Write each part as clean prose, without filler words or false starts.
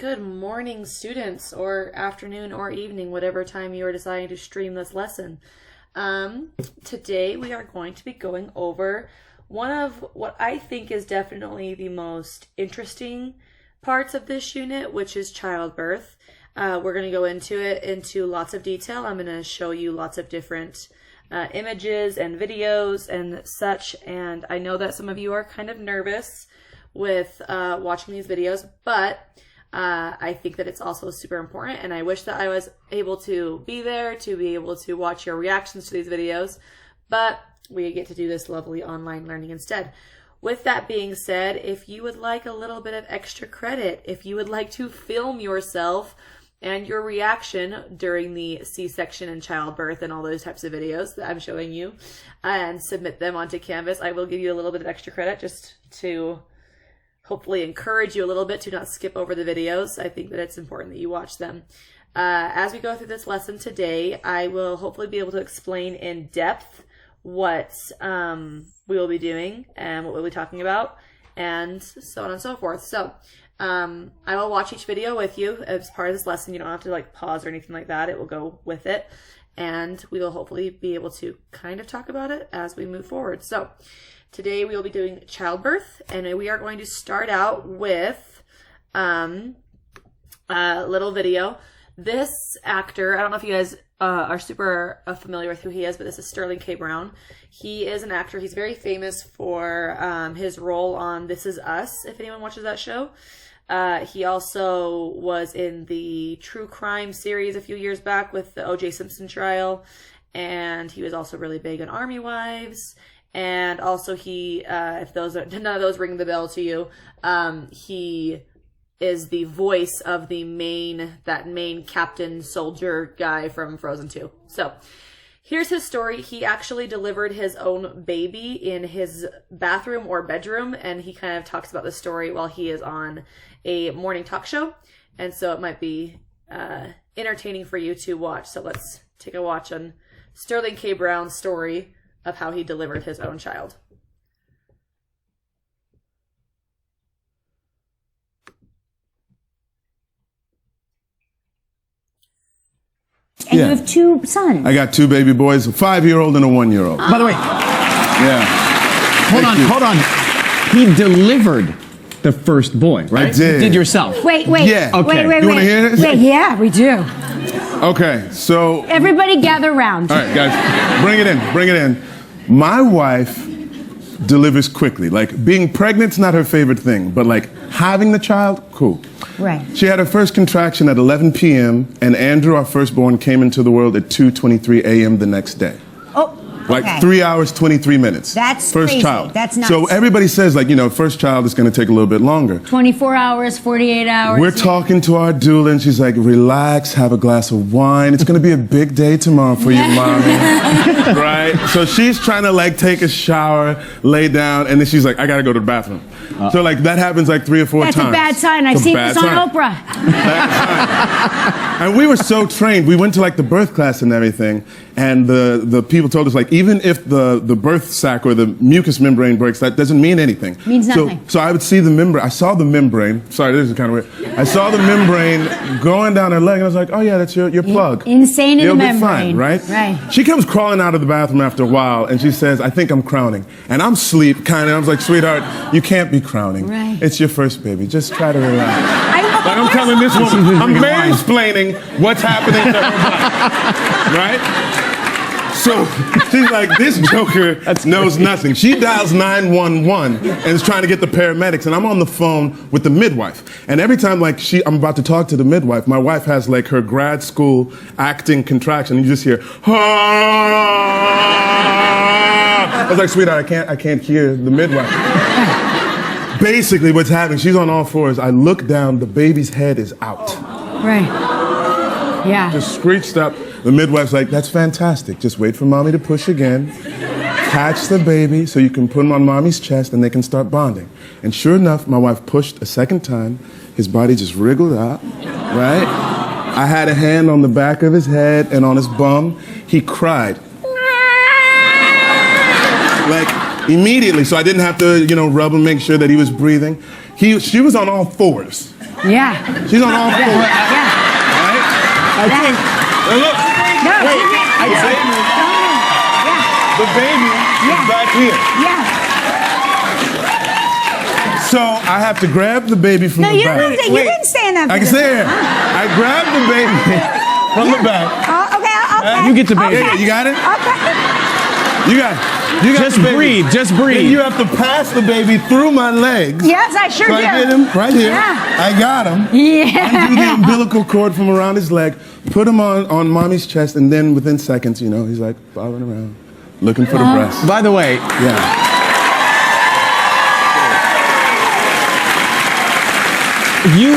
Good morning, students, or afternoon or evening, whatever time you are deciding to stream this lesson. Today we are going to be going over one of what I think is definitely the most interesting parts of this unit, which is childbirth. We're going to go into lots of detail. I'm going to show you lots of different images and videos and such, and I know that some of you are kind of nervous with watching these videos, but I think that it's also super important, and I wish that I was able to be there to be able to watch your reactions to these videos, but we get to do this lovely online learning instead. With that being said, if you would like a little bit of extra credit, if you would like to film yourself and your reaction during the C-section and childbirth and all those types of videos that I'm showing you and submit them onto Canvas, I will give you a little bit of extra credit just to hopefully encourage you a little bit to not skip over the videos. I think that it's important that you watch them. As we go through this lesson today, I will hopefully be able to explain in depth what we will be doing and what we'll be talking about, and so on and so forth. So I will watch each video with you as part of this lesson. You don't have to like pause or anything like that. It will go with it, and we will hopefully be able to kind of talk about it as we move forward. So today we will be doing childbirth, and we are going to start out with a little video. This actor, I don't know if you guys are super familiar with who he is, but this is Sterling K. Brown. He is an actor. He's very famous for his role on This Is Us, if anyone watches that show. He also was in the true crime series a few years back with the O.J. Simpson trial, and he was also really big on Army Wives. And also he, if none of those ring the bell to you, he is the voice of that main captain soldier guy from Frozen 2. So here's his story. He actually delivered his own baby in his bathroom or bedroom, and he kind of talks about the story while he is on a morning talk show. And so it might be entertaining for you to watch. So let's take a watch on Sterling K. Brown's story of how he delivered his own child. And you have two sons. I got two baby boys, a 5-year-old and a 1-year-old. By the way, Yeah. hold on. He delivered the first boy, right? I did. You did yourself. Wait. Yeah. Okay. Wait. You wanna hear this? Wait, yeah, we do. Okay, so... Everybody gather round. All right, guys, bring it in. My wife delivers quickly. Like, being pregnant's not her favorite thing, but like having the child, cool. Right. She had her first contraction at 11 p.m. and Andrew, our firstborn, came into the world at 2:23 a.m. the next day. Oh, Like okay. 3 hours, 23 minutes. That's first crazy. child. That's nuts. So everybody says, like, first child is going to take a little bit longer. 24 hours, 48 hours. We're talking to our doula, and she's like, relax, have a glass of wine. It's going to be a big day tomorrow for you, mommy. Right? So she's trying to, like, take a shower, lay down, and then she's like, I got to go to the bathroom. So, like, that happens, like, 3 or 4 That's times. a bad sign. I've seen this on Oprah. And we were so trained. We went to, like, the birth class and everything, and the people told us, like, even if the birth sac or the mucous membrane breaks, that doesn't mean anything. Means nothing. So I would see the membrane. I saw the membrane. Sorry, this is kind of weird. I saw the membrane going down her leg, and I was like, oh, yeah, that's your plug. Insane in the It'll be membrane. fine, right? Right. She comes crawling out of the bathroom after a while, and she says, I think I'm crowning. And I'm asleep, kind of. I was like, sweetheart, you can't be crowning. Right. It's your first baby. Just try to relax. Like, I'm I telling this woman, I'm mansplaining what's happening to her body. Right? So she's like, this joker knows nothing. She dials 911 and is trying to get the paramedics, and I'm on the phone with the midwife. And every time, like, I'm about to talk to the midwife, my wife has, like, her grad school acting contraction. You just hear, I was like, sweetheart, I can't hear the midwife. Basically, what's happening, she's on all fours. I look down, the baby's head is out. Right. Yeah. Just screeched up. The midwife's like, that's fantastic. Just wait for mommy to push again. Catch the baby so you can put him on mommy's chest and they can start bonding. And sure enough, my wife pushed a second time. His body just wriggled out, right? I had a hand on the back of his head and on his bum. He cried. Like, immediately, so I didn't have to, rub him, make sure that he was breathing. She was on all fours. Yeah. She's on all fours. Yeah. Right? I think. And look, No, wait, the baby is back here. Yeah. So I have to grab the baby from No, the you back. don't have to, you didn't stay in that I can position. stay here. I grab the baby from the back. Oh, okay, okay. You get the baby. Yeah, you got it? Okay. You got it. You got Just the baby. breathe. Just Then breathe. you have to pass the baby through my legs. Yes, I sure So do. I get him right here. Yeah. I got him. Yeah. Undo the umbilical cord from around his leg, put him on mommy's chest, and then within seconds, you know, he's like following around, looking for the breast. By the way, Yeah. you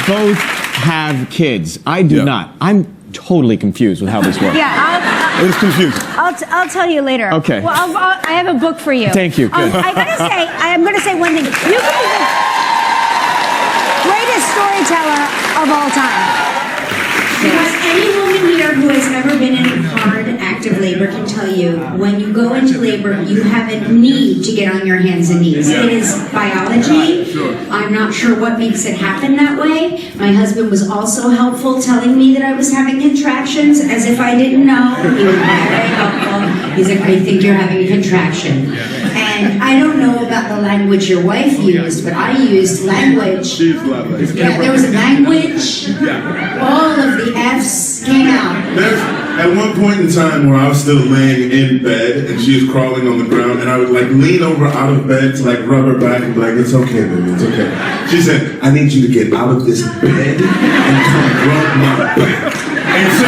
both have kids. I do Yeah. not. I'm totally confused with how this works. Yeah, It was confusing. I'll tell you later. Okay. Well, I have a book for you. Thank you. Good. I'm gonna say one thing. You can be the greatest storyteller of all time. Because any woman here who has ever been in hard, active labor can tell you, when you go into labor, you have a need to get on your hands and knees. It is biology. I'm not sure what makes it happen that way. My husband was also helpful, telling me that I was having contractions, as if I didn't know. He was very helpful. He's like, I think you're having a contraction. And I don't know about the language your wife used, but I used language. She's lovely. Yeah, there was a language. All of the F's came out. There's at one point in time where I was still laying in bed and she was crawling on the ground, and I would like lean over out of bed to like rub her back and be like, "It's okay, baby, it's okay." She said, "I need you to get out of this bed and come rub my back." And so,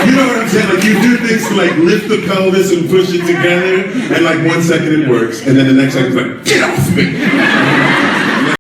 you know what I'm saying? Like you do things to like lift the pelvis and push it together, and like 1 second it works, and then the next second it's like, "Get off me!"